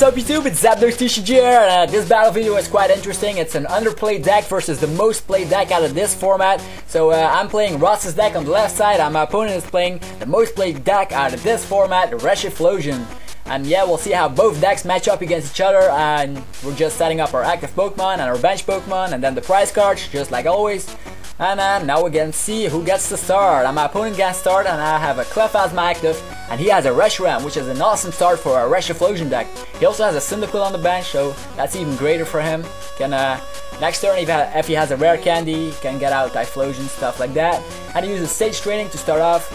Sup YouTube, it's ZapdosTCG here, and this battle video is quite interesting. It's an underplayed deck versus the most played deck out of this format. So I'm playing Ross's deck on the left side, and my opponent is playing the most played deck out of this format, Reshiphlosion. And yeah, we'll see how both decks match up against each other, and we're just setting up our active Pokemon and our bench Pokemon, and then the prize cards, just like always. And now we're gonna see who gets to start. And my opponent gets start, and I have a Clef as my active, and he has a Reshiram, which is an awesome start for a Reshiphlosion deck. He also has a Cyndaquil on the bench, so that's even greater for him. Can next turn, if he has a rare candy, he can get out Typhlosion, stuff like that. And he uses Stage Training to start off.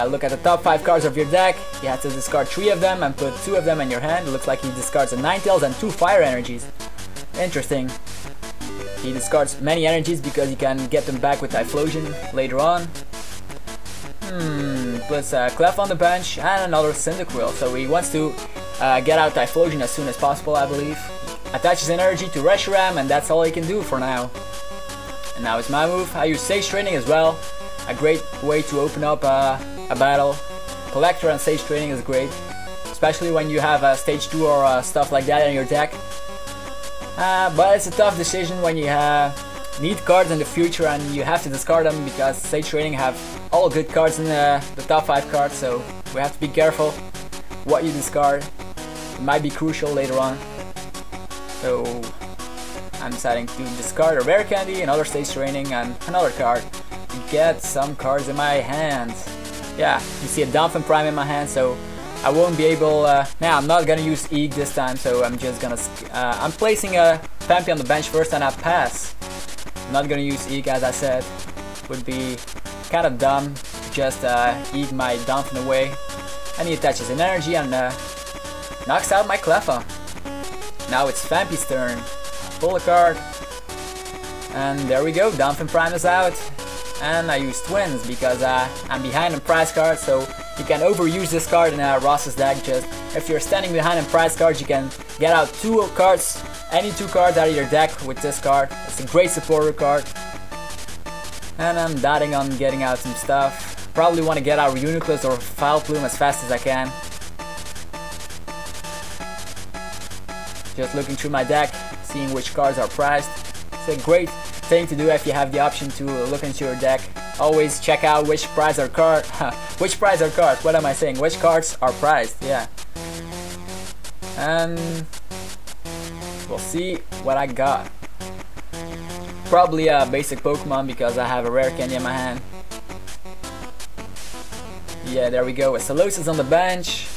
Look at the top 5 cards of your deck. You have to discard 3 of them and put 2 of them in your hand. It looks like he discards a Ninetales and 2 Fire Energies. Interesting. He discards many energies because he can get them back with Typhlosion later on. Plus Clef on the bench and another Cyndaquil. So he wants to get out Typhlosion as soon as possible, I believe. Attaches energy to Reshiram, and that's all he can do for now. And now it's my move. I use Stage Training as well. A great way to open up a battle. Collector and Stage Training is great, especially when you have Stage 2 or stuff like that in your deck. But it's a tough decision when you need cards in the future and you have to discard them, because Stage Training have all good cards in the top 5 cards, so we have to be careful what you discard. It might be crucial later on. So I'm deciding to discard a rare candy, another Stage Training, and another card to get some cards in my hand. Yeah, you see a Dolphin Prime in my hand, so I won't be able. Now I'm not gonna use Eeg this time, so I'm just gonna. I'm placing a Pampy on the bench first, and I pass. I'm not gonna use Eeg, as I said. Would be kind of dumb to just Eeg my Dolphin away. And he attaches an energy and knocks out my Cleffa. Now it's Vampy's turn. Pull a card, and there we go. Dolphin Prime is out, and I use Twins because I'm behind on prize cards, so you can overuse this card in Ross's deck. Just if you're standing behind on prize cards, you can get out 2 cards, any 2 cards out of your deck with this card. It's a great supporter card. And I'm dotting on getting out some stuff. Probably want to get out Reuniclus or Vileplume as fast as I can. Just looking through my deck, seeing which cards are prized. It's a great thing to do if you have the option to look into your deck. Always check out which prize are cards. Which prize are cards? What am I saying? Which cards are prized? Yeah. And we'll see what I got. Probably a basic Pokemon because I have a rare candy in my hand. Yeah, there we go. A Solosis on the bench.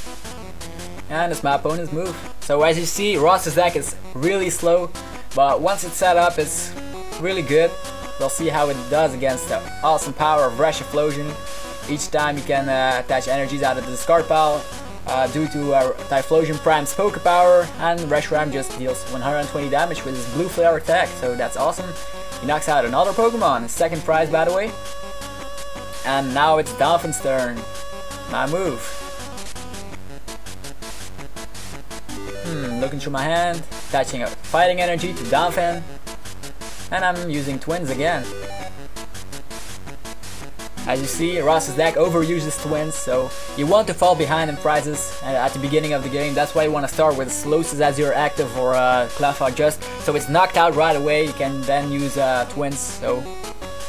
And it's my opponent's move. So as you see, Ross's deck is really slow, but once it's set up, it's really good. We'll see how it does against the awesome power of Reshiphlosion. Each time you can attach energies out of the discard pile due to Typhlosion Prime's Poke Power, and Reshiram just deals 120 damage with his Blue Flare attack, so that's awesome. He knocks out another Pokemon, his second prize by the way. And now it's Dolphin's turn. My move. Looking through my hand, attaching a Fighting Energy to Dolphin. And I'm using Twins again. As you see, Ross's deck overuses Twins, so you want to fall behind in prizes at the beginning of the game. That's why you want to start with Solosis as your active, or Cleffa, just so it's knocked out right away. You can then use Twins. So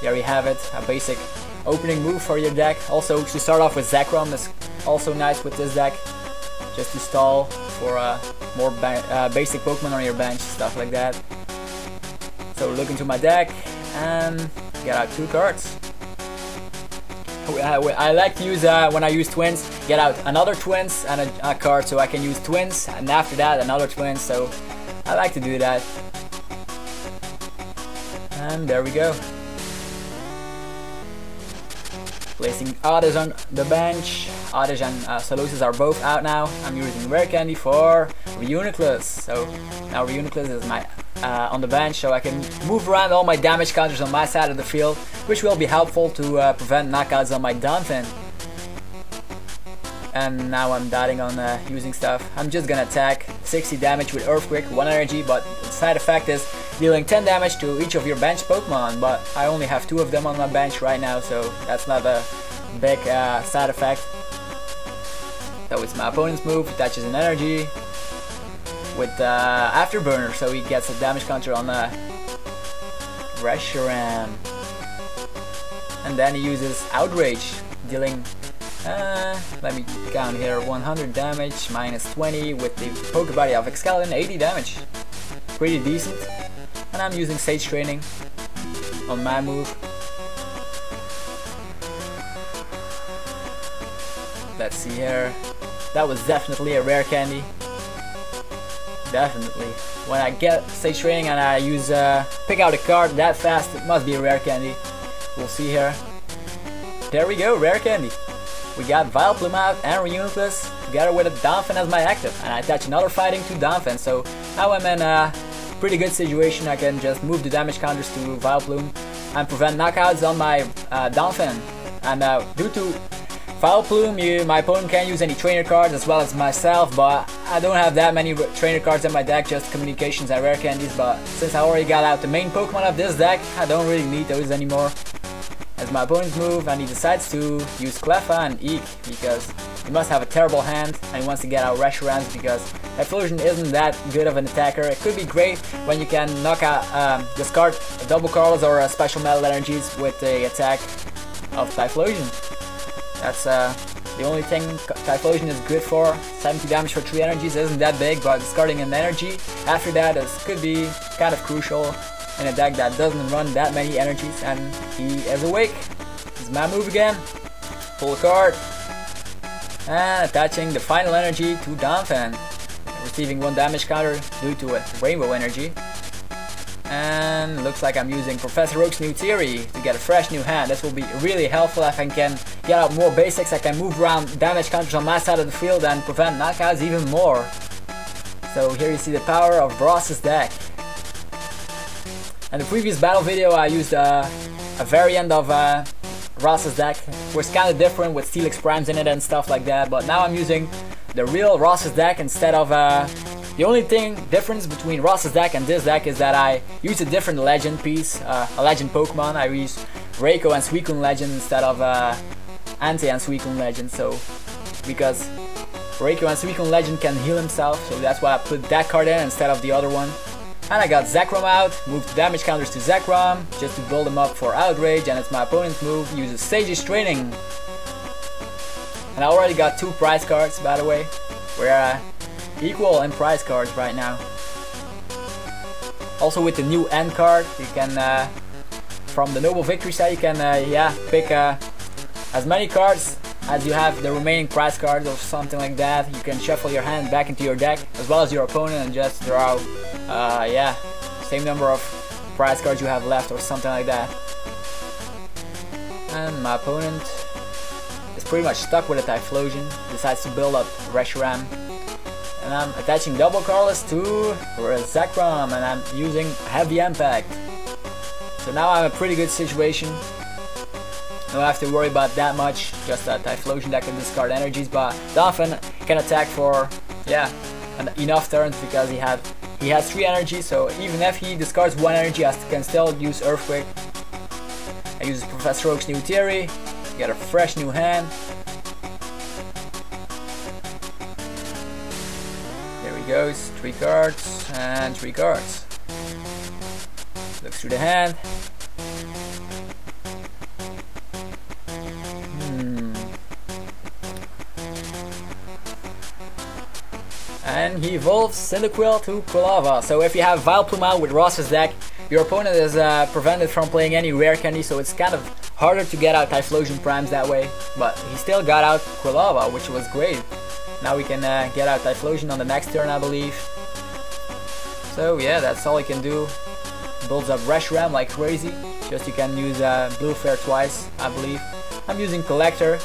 there you have it, a basic opening move for your deck. Also, to start off with Zekrom is also nice with this deck, just to stall for more basic Pokemon on your bench, stuff like that. So look into my deck and get out 2 cards. I like to use, when I use Twins, get out another Twins and a card, so I can use Twins and after that another Twins, so I like to do that. And there we go. Placing Oddish on the bench. Oddish and Solosis are both out now. I'm using Rare Candy for Reuniclus. So now Reuniclus is my on the bench, so I can move around all my damage counters on my side of the field, which will be helpful to prevent knockouts on my Dolphin. And now I'm dotting on using stuff. I'm just gonna attack 60 damage with Earthquake, 1 energy, but the side effect is dealing 10 damage to each of your bench Pokemon, but I only have 2 of them on my bench right now, so that's not a big side effect. So it's my opponent's move, attaches an energy, with Afterburner, so he gets a damage counter on Reshiphlosion. And then he uses Outrage, dealing, let me count here, 100 damage, minus 20 with the Pokebody of Excalibur, 80 damage. Pretty decent. And I'm using Sage Training on my move. Let's see here. That was definitely a rare candy. Definitely. When I get Stage Training and I use pick out a card that fast, it must be a rare candy. We'll see here. There we go, rare candy. We got Vileplume out and Reunitless together with a Donphan as my active, and I attach another fighting to Donphan. So now I'm in a pretty good situation. I can just move the damage counters to Vileplume and prevent knockouts on my Donphan. And due to Vileplume, my opponent can't use any trainer cards as well as myself, but I don't have that many trainer cards in my deck, just communications and rare candies. But since I already got out the main Pokemon of this deck, I don't really need those anymore. As my opponent's move, and he decides to use Cleffa and Eek because he must have a terrible hand and he wants to get out Reshiphlosion because Typhlosion isn't that good of an attacker. It could be great when you can knock out, discard a double Carlos or a special metal energies with the attack of Typhlosion. That's the only thing Typhlosion is good for. 70 damage for 3 energies isn't that big, but discarding an energy after that could be kind of crucial in a deck that doesn't run that many energies. And he is awake. This is my move again. Pull a card. And attaching the final energy to Donphan. Receiving 1 damage counter due to a rainbow energy. And looks like I'm using Professor Oak's new theory to get a fresh new hand. This will be really helpful if I can get out more basics. I can move around damage counters on my side of the field and prevent knockouts even more. So here you see the power of Ross's deck. In the previous battle video I used a variant of Ross's deck, which is kind of different with Steelix Primes in it and stuff like that, but now I'm using the real Ross's deck instead of the only difference between Ross's deck and this deck is that I use a different legend piece, a legend Pokemon. I use Reiko and Suicune legend instead of Ante and Suicune legend, so because Reiko and Suicune legend can heal himself, so that's why I put that card in instead of the other one. And I got Zekrom out, moved the damage counters to Zekrom just to build him up for Outrage, and it's my opponent's move, uses Sage's Training. And I already got 2 prize cards, by the way. We're equal in prize cards right now. Also with the new end card, you can, from the Noble Victory set, you can pick as many cards as you have the remaining prize cards or something like that. You can shuffle your hand back into your deck as well as your opponent and just draw same number of prize cards you have left or something like that. And my opponent is pretty much stuck with a Typhlosion, decides to build up Reshiram. And I'm attaching double Carlos to Zekrom and I'm using Heavy Impact. So now I'm in a pretty good situation. Don't have to worry about that much, just a Typhlosion that can discard energies, but Donphan can attack for enough turns because he has 3 energies, so even if he discards 1 energy I can still use Earthquake. I use Professor Oak's new theory, get a fresh new hand. There he goes, 3 cards and 3 cards. Looks through the hand. And he evolves Cyndaquil to Quilava. So if you have Vileplume out with Ross's deck, your opponent is prevented from playing any rare candy, so it's kind of harder to get out Typhlosion Primes that way. But he still got out Quilava, which was great. Now we can get out Typhlosion on the next turn, I believe. So yeah, that's all he can do. Builds up Reshiram like crazy. Just you can use Blue Flare twice, I believe. I'm using Collector.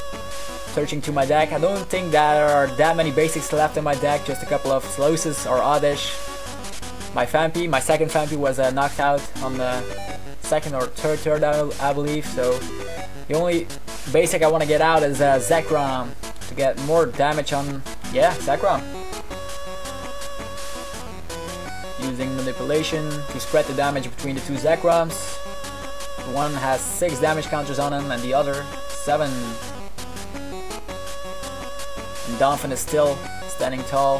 Searching to my deck. I don't think there are that many basics left in my deck, just a couple of Slowses or Oddish. My second Fampi was knocked out on the second or third turn, I believe, so the only basic I want to get out is Zekrom to get more damage on, Zekrom. Using Manipulation to spread the damage between the 2 Zekroms. One has 6 damage counters on him and the other 7. And Donphan is still standing tall.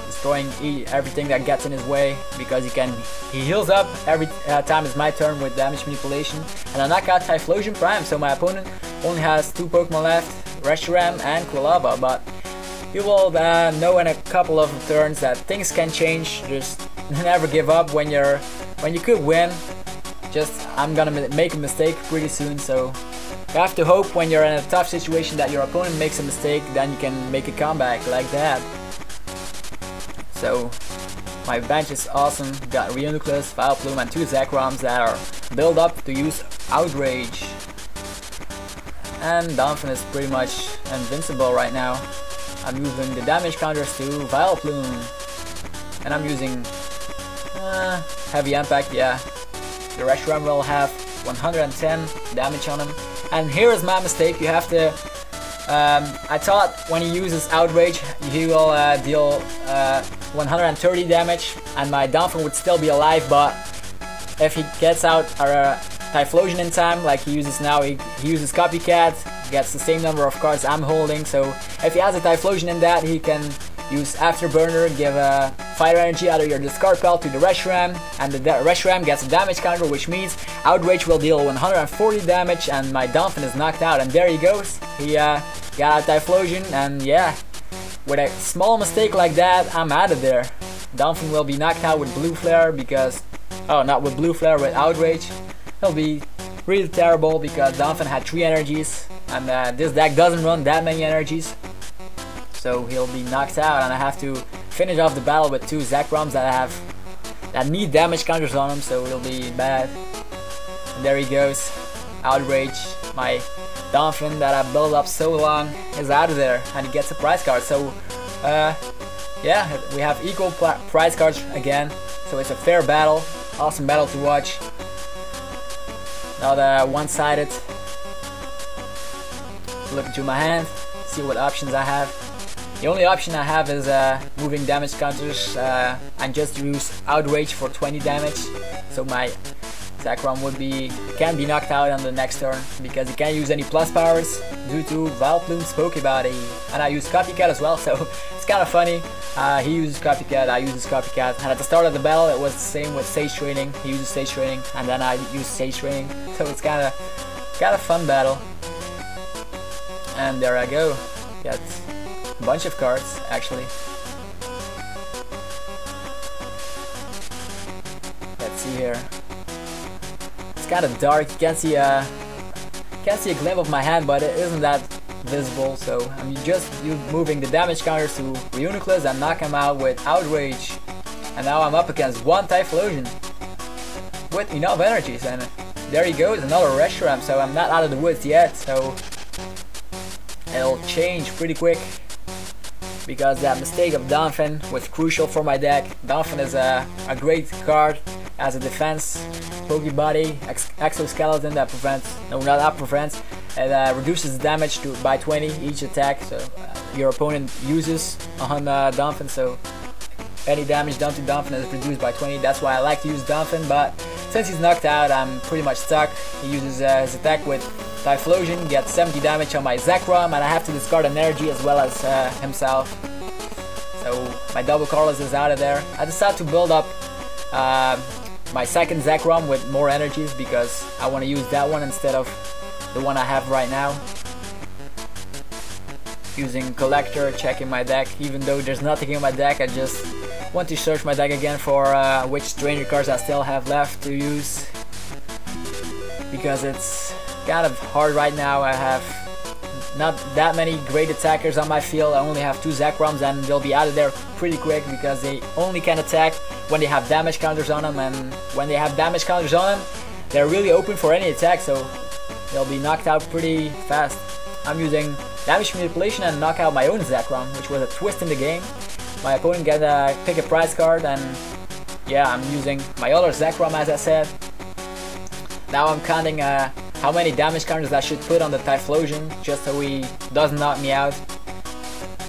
His destroying everything that gets in his way, because he heals up every time it's my turn with damage manipulation, and I knock out Typhlosion Prime, so my opponent only has 2 Pokemon left, Reshiram and Quilava, but you will know in a couple of turns that things can change. Just never give up when you could win. Just, I'm gonna make a mistake pretty soon, so you have to hope when you're in a tough situation that your opponent makes a mistake, then you can make a comeback like that. So my bench is awesome. Got Reuniclus, Vileplume, and 2 Zekroms that are built up to use Outrage. And Donphan is pretty much invincible right now. I'm using the damage counters to Vileplume, and I'm using Heavy Impact. Yeah, the Reshiram will have 110 damage on him. And here is my mistake. You have to I thought when he uses Outrage he will deal 130 damage and my Donphan would still be alive, but if he gets out Typhlosion in time like he uses now, he uses Copycat, gets the same number of cards I'm holding, so if he has a Typhlosion in that, he can use Afterburner, give a Fire Energy out of your discard pile to the Reshiram, and the Reshiram gets a damage counter, which means Outrage will deal 140 damage and my Donphan is knocked out, and there he goes. He got out Typhlosion, and yeah, with a small mistake like that, I'm out of there. Donphan will be knocked out with Blue Flare because, oh, not with Blue Flare, with Outrage. He'll be really terrible because Donphan had 3 energies, and this deck doesn't run that many energies. So he'll be knocked out, and I have to finish off the battle with 2 Zekroms that need damage counters on them, so it'll be bad. And there he goes. Outrage. My Donphan that I built up so long is out of there, and he gets a prize card. So yeah, we have equal prize cards again, so it's a fair battle. Awesome battle to watch. Not one-sided. Look into my hand, see what options I have. The only option I have is moving damage counters and just use Outrage for 20 damage. So my Zekrom can be knocked out on the next turn because he can't use any plus powers due to Vileplume's Pokebody. And I use Copycat as well, so it's kind of funny. He uses Copycat, I use Copycat, and at the start of the battle it was the same with Sage Training. He uses Sage Training, and then I use Sage Training, so it's kind of fun battle. And there I go. Got a bunch of cards actually. Let's see here. It's kind of dark. You can't see a glimpse of my hand, but it isn't that visible. So I'm just moving the damage counters to Reuniclus and knock him out with Outrage. And now I'm up against 1 Typhlosion with enough energies, and there he goes, another Reshiram. So I'm not out of the woods yet. So it'll change pretty quick because that mistake of Donphan was crucial for my deck. Donphan is a great card as a defense. Pokebody, exoskeleton that it reduces damage by 20 each attack, so your opponent uses on Donphan, so any damage done to Donphan is reduced by 20. That's why I like to use Donphan, but since he's knocked out, I'm pretty much stuck. He uses his attack with Typhlosion, gets 70 damage on my Zekrom, and I have to discard an energy as well as himself. So my double colorless is out of there. I decided to build up my second Zekrom with more energies because I want to use that one instead of the one I have right now. Using Collector, checking my deck, even though there's nothing in my deck, I just want to search my deck again for which trainer cards I still have left to use, because it's kind of hard right now. I have not that many great attackers on my field. I only have 2 Zekroms, and they'll be out of there pretty quick because they only can attack when they have damage counters on them, and when they have damage counters on them, they're really open for any attack, so they'll be knocked out pretty fast. I'm using damage manipulation and knock out my own Zekrom, which was a twist in the game. My opponent get pick a prize card, and yeah, I'm using my other Zekrom as I said. Now I'm counting how many damage counters I should put on the Typhlosion just so he doesn't knock me out.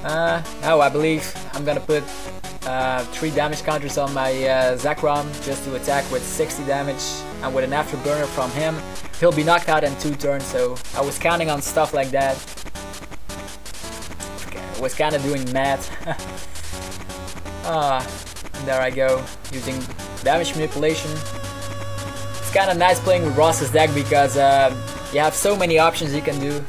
No, I believe I'm gonna put 3 damage counters on my Zekrom just to attack with 60 damage, and with an Afterburner from him, he'll be knocked out in 2 turns, so I was counting on stuff like that. I was kind of doing math. There I go, using damage manipulation. It's kind of nice playing with Ross's deck because you have so many options you can do. You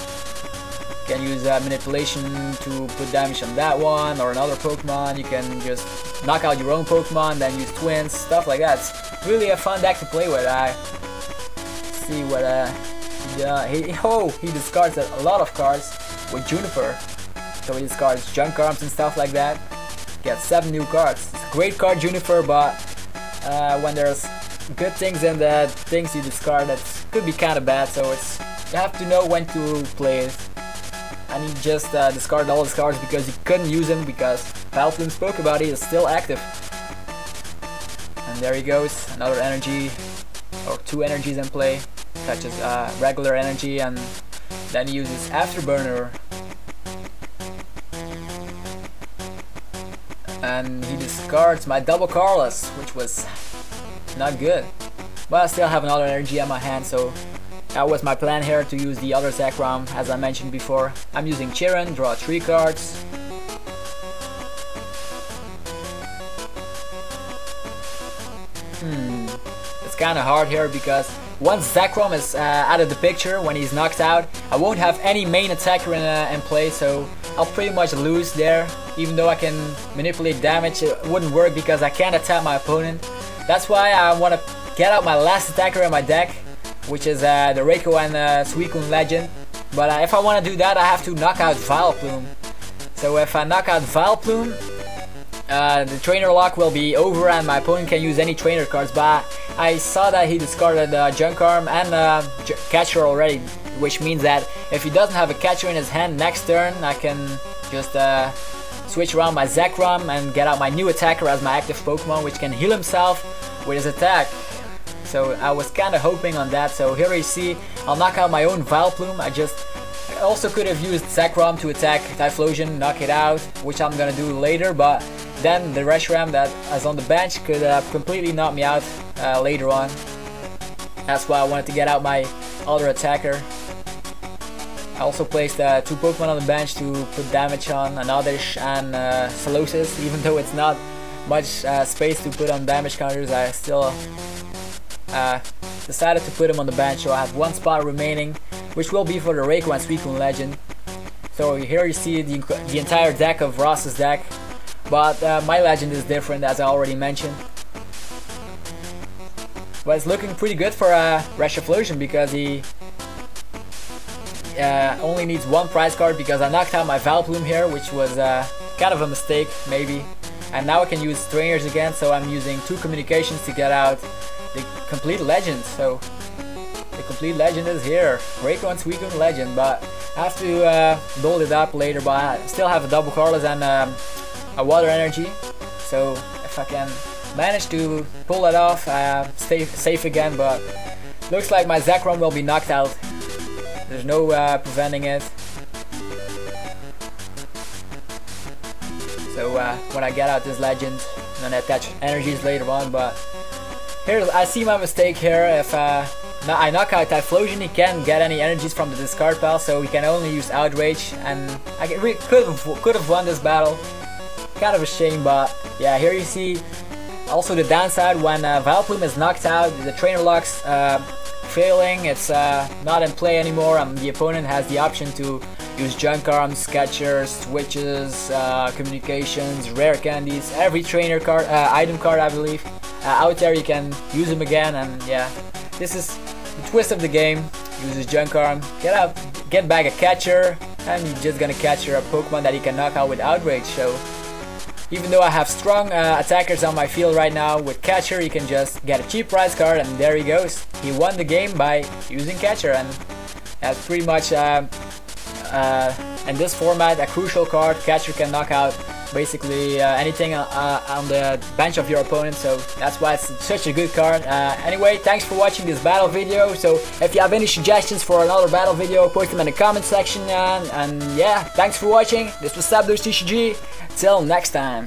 can use manipulation to put damage on that one or another Pokemon. You can just knock out your own Pokemon, then use twins, stuff like that. It's really a fun deck to play with. I see what he discards a lot of cards with Juniper. So he discards junk arms and stuff like that. Gets 7 new cards. It's a great card, Juniper, but when there's good things in the things you discard, that could be kind of bad. So you have to know when to play it. And he just discarded all his cards because he couldn't use them because Vileplume's Pokebody is still active. And there he goes, another energy, or 2 energies in play. Touches regular energy, and then he uses Afterburner. And he discards my double Carlos, which was not good. But I still have another energy on my hand, so that was my plan here, to use the other Zekrom, as I mentioned before. I'm using Chiron, draw 3 cards. It's kinda hard here because once Zekrom is out of the picture, when he's knocked out, I won't have any main attacker in play, so I'll pretty much lose there. Even though I can manipulate damage, it wouldn't work because I can't attack my opponent. That's why I want to get out my last attacker in my deck, which is the Reiko and Suicune Legend. But if I want to do that, I have to knock out Vileplume. So if I knock out Vileplume, the trainer lock will be over and my opponent can use any trainer cards. But I saw that he discarded Junk Arm and Catcher already, which means that if he doesn't have a Catcher in his hand next turn, I can just switch around my Zekrom and get out my new attacker as my active Pokemon, which can heal himself with his attack. So I was kind of hoping on that. So here you see, I'll knock out my own Vileplume. I also could have used Zekrom to attack Typhlosion, knock it out, which I'm gonna do later, but then the Reshiram that is on the bench could completely knock me out later on. That's why I wanted to get out my other attacker. I also placed 2 Pokemon on the bench to put damage on, an Oddish and Solosis. Even though it's not much space to put on damage counters, I still decided to put him on the bench, so I have 1 spot remaining, which will be for the Reiko and Suicune Legend. So here you see the entire deck of Ross's deck, but my Legend is different, as I already mentioned. But it's looking pretty good for Reshiphlosion because he only needs 1 prize card, because I knocked out my Vileplume here, which was kind of a mistake maybe. And now I can use trainers again, so I'm using 2 communications to get out the complete Legend. So the complete Legend is here, Reiko and Suicune Legend, but I have to build it up later. But I still have a double Carlos and a water energy, so if I can manage to pull that off, stay safe again. But looks like my Zekrom will be knocked out. There's no preventing it. So when I get out this Legend, I'm gonna attach energies later on. But here I see my mistake here. If I knock out Typhlosion, he can't get any energies from the discard pile, so he can only use Outrage, and I could have won this battle. Kind of a shame, but yeah, here you see also the downside. When Vileplume is knocked out, the trainer locks failing, it's not in play anymore, and the opponent has the option to use Junk Arms, Catchers, Switches, Communications, Rare Candies, every trainer card, item card I believe. Out there you can use them again, and yeah, this is the twist of the game. Uses Junk Arm, get back a Catcher, and you're just gonna capture a Pokemon that you can knock out with Outrage. So even though I have strong attackers on my field right now, with Catcher you can just get a cheap prize card, and there he goes. He won the game by using Catcher, and that's pretty much in this format a crucial card. Catcher can knock out basically anything on the bench of your opponent, so that's why it's such a good card. Anyway, thanks for watching this battle video. So if you have any suggestions for another battle video, post them in the comment section, and yeah, thanks for watching. This was ZapdosTCG. Till next time.